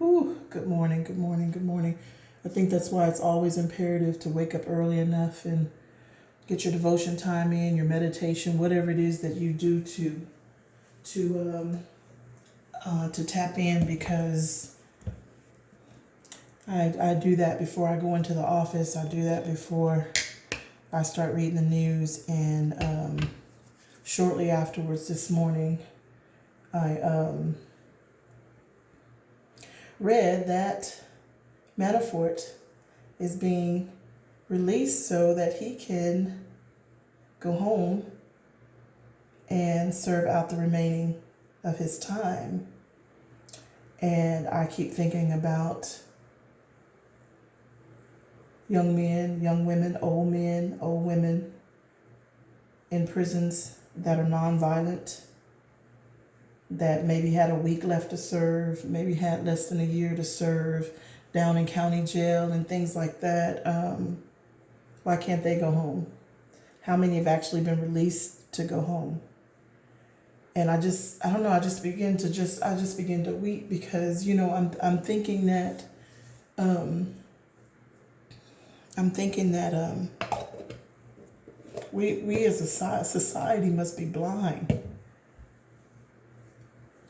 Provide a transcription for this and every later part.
Ooh, good morning, good morning, good morning. I think that's why it's always imperative to wake up early enough and get your devotion time in, your meditation, whatever it is that you do to to tap in, because I do that before I go into the office. I do that before I start reading the news, and shortly afterwards this morning, I read that Manafort is being released so that he can go home and serve out the remaining of his time. And I keep thinking about young men, old women in prisons that are nonviolent, that maybe had a week left to serve, maybe had less than a year to serve down in county jail and things like that. Why can't they go home? How many have actually been released to go home? And I don't know, I just begin to weep, because, I'm thinking that, we as a society must be blind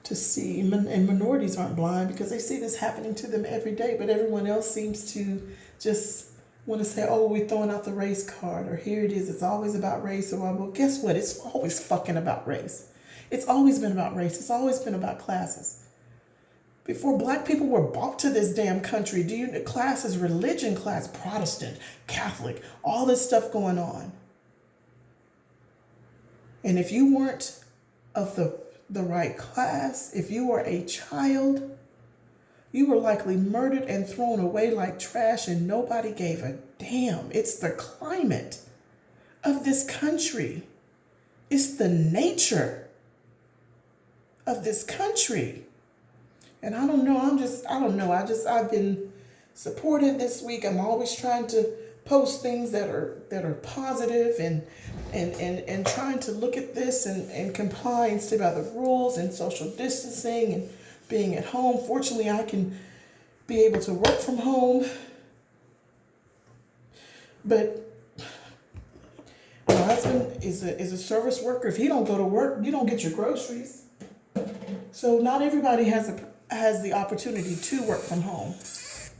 to see, and minorities aren't blind because they see this happening to them every day, but everyone else seems to just want to say, oh, we're throwing out the race card, or here it is, it's always about race. Or, well, guess what? It's always fucking about race. It's always been about race. It's always been about classes. Before black people were brought to this damn country, classes, religion class, Protestant, Catholic, all this stuff going on. And if you weren't of the right class, if you were a child, you were likely murdered and thrown away like trash, and nobody gave a damn. It's the climate of this country. It's the nature of this country. And I don't know, I've been supportive this week. I'm always trying to post things that are positive, and trying to look at this and compliance by the rules and social distancing and being at home. Fortunately, I can be able to work from home. But my husband is a service worker. If he don't go to work, you don't get your groceries. So not everybody has the opportunity to work from home.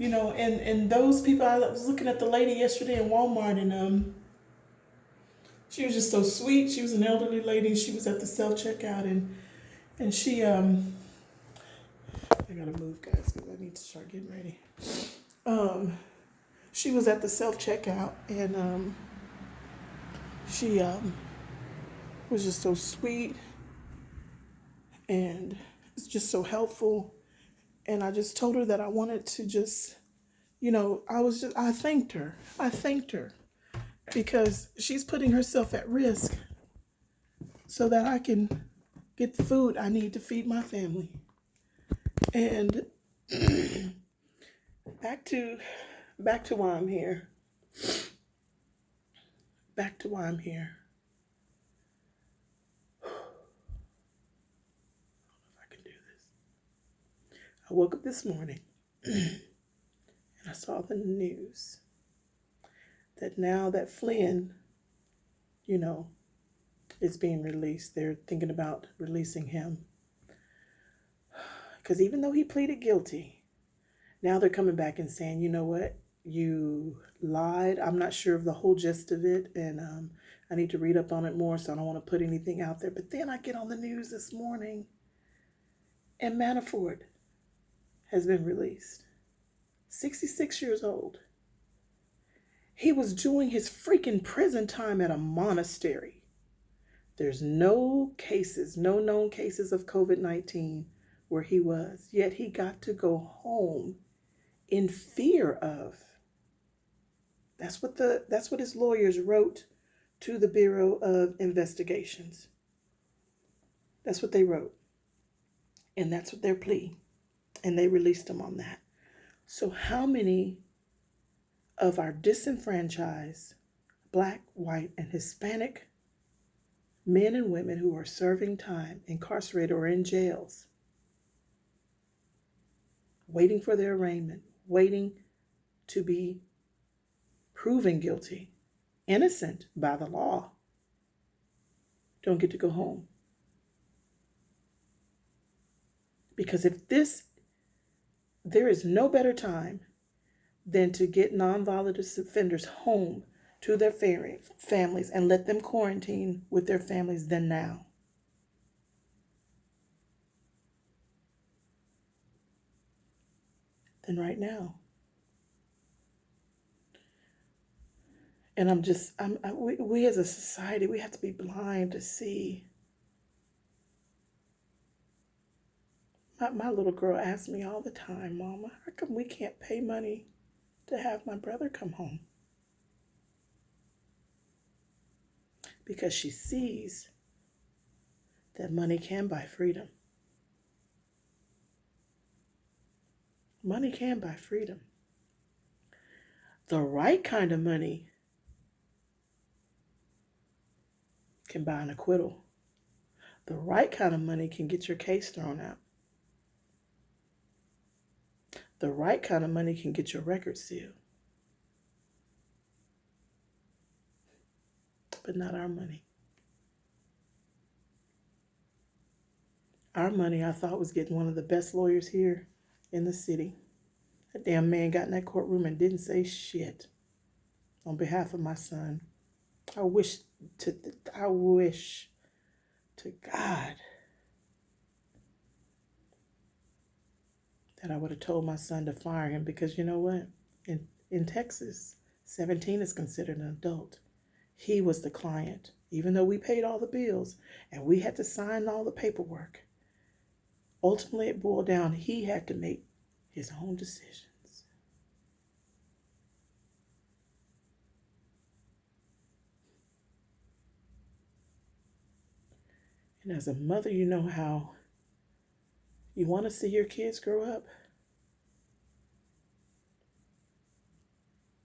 And those people, I was looking at the lady yesterday in Walmart, and she was just so sweet. She was an elderly lady. She was at the self checkout, and she I gotta move, guys, because I need to start getting ready. She was at the self checkout, and she was just so sweet, and it's just so helpful. And I just told her that I wanted to just, I thanked her. I thanked her because she's putting herself at risk so that I can get the food I need to feed my family. And back to why I'm here. Back to why I'm here. I don't know if I can do this. I woke up this morning and I saw the news that now that Flynn, is being released, they're thinking about releasing him. Because even though he pleaded guilty, now they're coming back and saying, you know what, you lied. I'm not sure of the whole gist of it, and I need to read up on it more, so I don't want to put anything out there. But then I get on the news this morning, and Manafort has been released. 66 years old. He was doing his freaking prison time at a monastery. There's no known cases of COVID-19 where he was, yet he got to go home in fear of. That's what his lawyers wrote to the Bureau of Investigations. That's what they wrote. And that's what their plea. And they released him on that. So how many of our disenfranchised Black, white, and Hispanic men and women who are serving time, incarcerated, or in jails, waiting for their arraignment, waiting to be proven guilty, innocent by the law, don't get to go home. Because there is no better time than to get nonviolent offenders home to their families and let them quarantine with their families than now. Than right now. And we as a society, we have to be blind to see. My little girl asks me all the time, Mama, how come we can't pay money to have my brother come home? Because she sees that money can buy freedom. Money can buy freedom. The right kind of money can buy an acquittal. The right kind of money can get your case thrown out. The right kind of money can get your record sealed. But not our money. Our money, I thought, was getting one of the best lawyers here in the city. That damn man got in that courtroom and didn't say shit on behalf of my son. I wish to God that I would have told my son to fire him, because you know what? In Texas, 17 is considered an adult. He was the client, even though we paid all the bills and we had to sign all the paperwork. Ultimately, it boiled down, he had to make his own decisions. And as a mother, you know how you want to see your kids grow up.